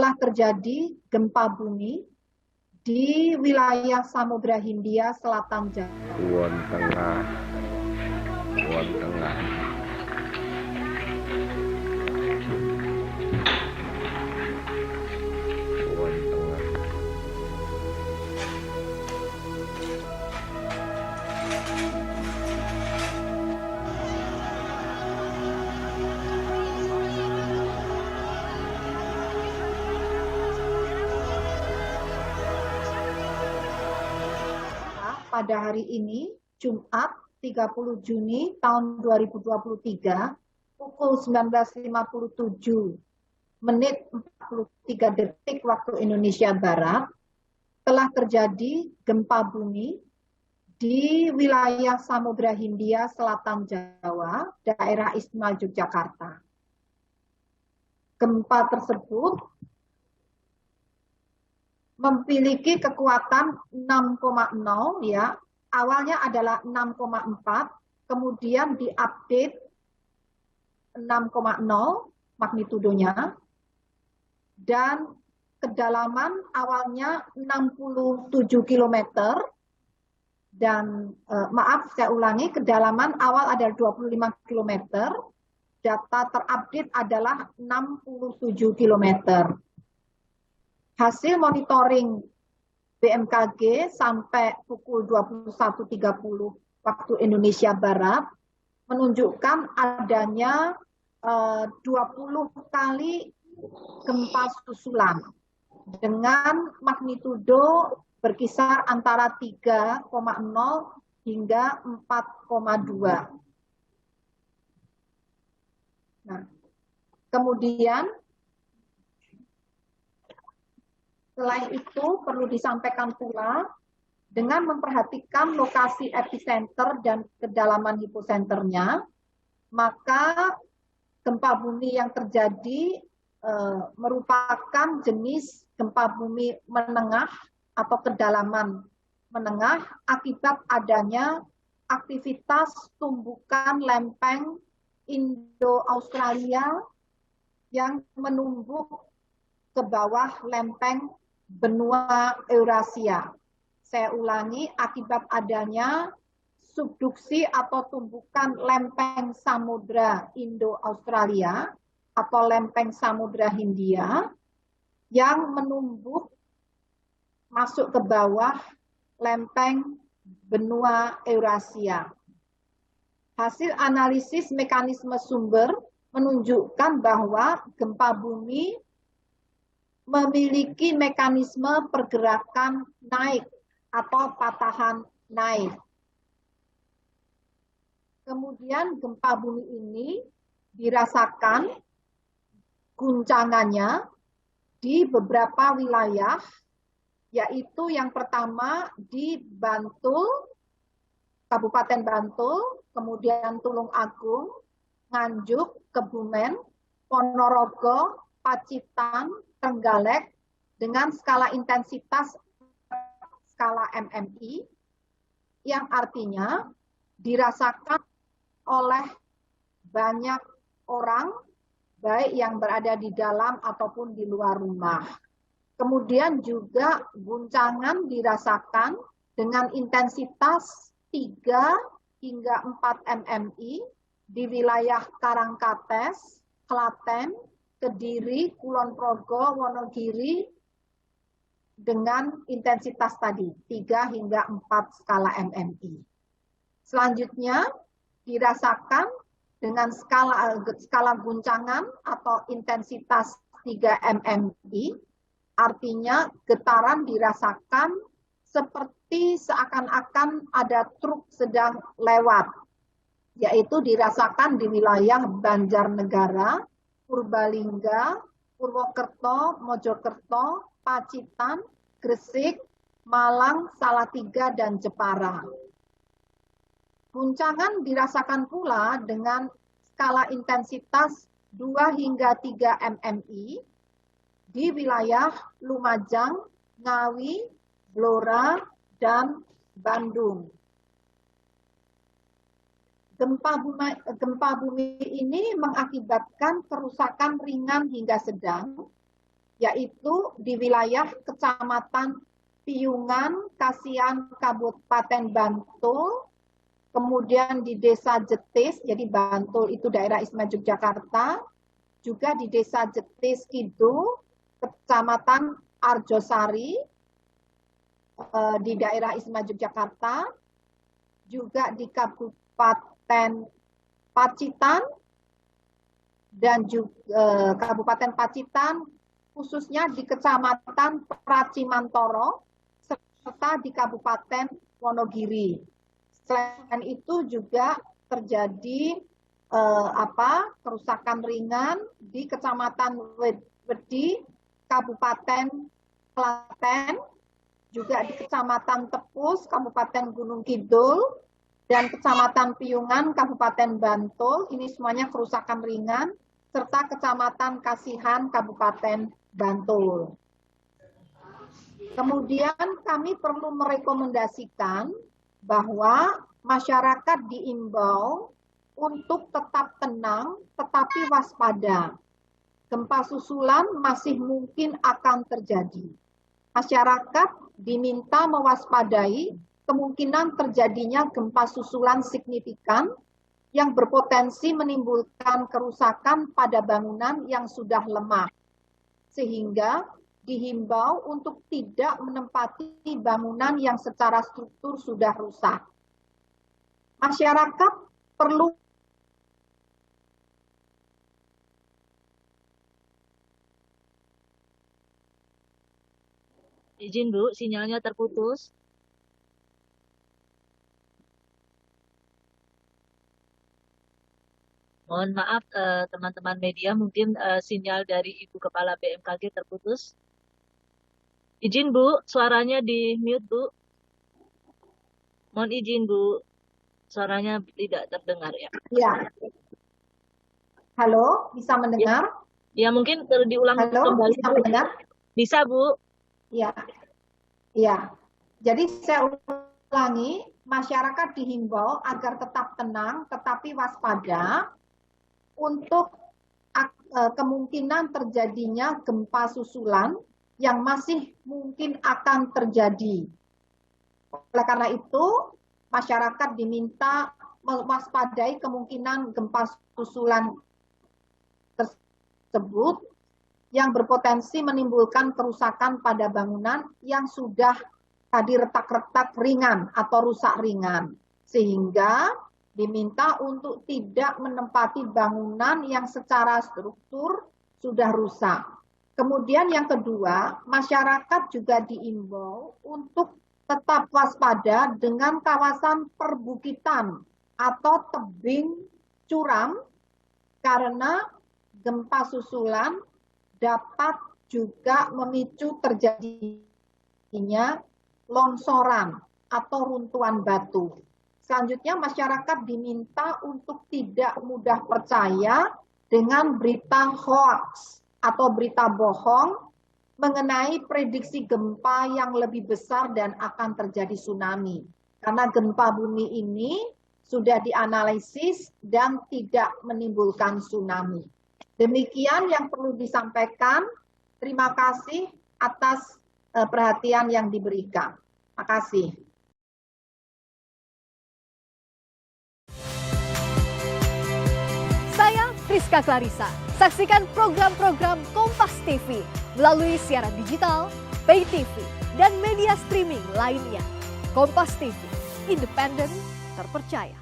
telah terjadi gempa bumi di wilayah Samudra Hindia Selatan Jawa. Kulon Tengah. Kulon Tengah. Kulon Tengah. Pada hari ini, Jumat 30 Juni tahun 2023, pukul 19.57 menit 43 detik waktu Indonesia Barat, telah terjadi gempa bumi di wilayah Samudra Hindia Selatan Jawa, daerah Istimewa Yogyakarta. Gempa tersebut memiliki kekuatan 6,0 ya. Awalnya adalah 6,4, kemudian diupdate 6,0 magnitudonya, dan kedalaman awalnya 67 km, dan maaf saya ulangi, kedalaman awal adalah 25 km, data terupdate adalah 67 km. Hasil monitoring BMKG sampai pukul 21.30 waktu Indonesia Barat menunjukkan adanya 20 kali gempa susulan dengan magnitudo berkisar antara 3,0 hingga 4,2. Nah, kemudian selain itu perlu disampaikan pula, dengan memperhatikan lokasi epicenter dan kedalaman hiposenternya, maka gempa bumi yang terjadi merupakan jenis gempa bumi menengah atau kedalaman menengah akibat adanya aktivitas tumbukan lempeng Indo-Australia yang menumbuk ke bawah lempeng benua Eurasia. Saya ulangi, akibat adanya subduksi atau tumbukan lempeng Samudra Indo-Australia atau lempeng Samudra Hindia yang menumbuk masuk ke bawah lempeng benua Eurasia. Hasil analisis mekanisme sumber menunjukkan bahwa gempa bumi memiliki mekanisme pergerakan naik atau patahan naik. Kemudian gempa bumi ini dirasakan guncangannya di beberapa wilayah, yaitu yang pertama di Bantul, Kabupaten Bantul, kemudian Tulung Agung, Nganjuk, Kebumen, Ponorogo, Pacitan, Trenggalek dengan skala intensitas skala MMI, yang artinya dirasakan oleh banyak orang, baik yang berada di dalam ataupun di luar rumah. Kemudian juga guncangan dirasakan dengan intensitas 3 hingga 4 MMI di wilayah Karangkates, Klaten, Kediri, Kulon Progo, Wonogiri dengan intensitas tadi 3 hingga 4 skala MMI. Selanjutnya dirasakan dengan skala guncangan atau intensitas 3 MMI, artinya getaran dirasakan seperti seakan-akan ada truk sedang lewat, yaitu dirasakan di wilayah Banjarnegara, Purbalingga, Purwokerto, Mojokerto, Pacitan, Gresik, Malang, Salatiga, dan Jepara. Guncangan dirasakan pula dengan skala intensitas 2 hingga 3 MMI di wilayah Lumajang, Ngawi, Blora, dan Bandung. Gempa bumi ini mengakibatkan kerusakan ringan hingga sedang yaitu di wilayah Kecamatan Piungan, Kasihan, Kabupaten Bantul, kemudian di Desa Jetis, jadi Bantul itu daerah Istimewa Yogyakarta, juga di Desa Jetis Kidul, Kecamatan Arjosari, di daerah Istimewa Yogyakarta, juga di Kabupaten Pacitan, dan juga Kabupaten Pacitan, khususnya di Kecamatan Pracimantoro, serta di Kabupaten Wonogiri. Selain itu juga terjadi kerusakan ringan di Kecamatan Wedi, Kabupaten Klaten, juga di Kecamatan Tepus, Kabupaten Gunung Kidul, dan Kecamatan Piungan, Kabupaten Bantul. Ini semuanya kerusakan ringan, serta Kecamatan Kasihan, Kabupaten Bantul. Kemudian kami perlu merekomendasikan bahwa masyarakat diimbau untuk tetap tenang tetapi waspada. Gempa susulan masih mungkin akan terjadi. Masyarakat diminta mewaspadai kemungkinan terjadinya gempa susulan signifikan yang berpotensi menimbulkan kerusakan pada bangunan yang sudah lemah. Sehingga dihimbau untuk tidak menempati bangunan yang secara struktur sudah rusak. Masyarakat perlu izin Bu, sinyalnya terputus. Mohon maaf teman-teman media, mungkin sinyal dari Ibu Kepala BMKG terputus. Izin Bu, suaranya di mute Bu. Mohon izin Bu, suaranya tidak terdengar ya. Ya. Halo, bisa mendengar? Ya mungkin diulang Halo, kembali. bisa mendengar? Bisa Bu. Ya. Ya. Jadi saya ulangi, masyarakat dihimbau agar tetap tenang tetapi waspada untuk kemungkinan terjadinya gempa susulan yang masih mungkin akan terjadi. Oleh karena itu, masyarakat diminta mewaspadai kemungkinan gempa susulan tersebut yang berpotensi menimbulkan kerusakan pada bangunan yang sudah tadi retak-retak ringan atau rusak ringan. Sehingga diminta untuk tidak menempati bangunan yang secara struktur sudah rusak. Kemudian yang kedua, masyarakat juga diimbau untuk tetap waspada dengan kawasan perbukitan atau tebing curam karena gempa susulan dapat juga memicu terjadinya longsoran atau runtuhan batu. Selanjutnya masyarakat diminta untuk tidak mudah percaya dengan berita hoax atau berita bohong mengenai prediksi gempa yang lebih besar dan akan terjadi tsunami. Karena gempa bumi ini sudah dianalisis dan tidak menimbulkan tsunami. Demikian yang perlu disampaikan. Terima kasih atas perhatian yang diberikan. Terima kasih. Saya Friska Clarissa. Saksikan program-program Kompas TV melalui siaran digital, pay TV, dan media streaming lainnya. Kompas TV, independen, terpercaya.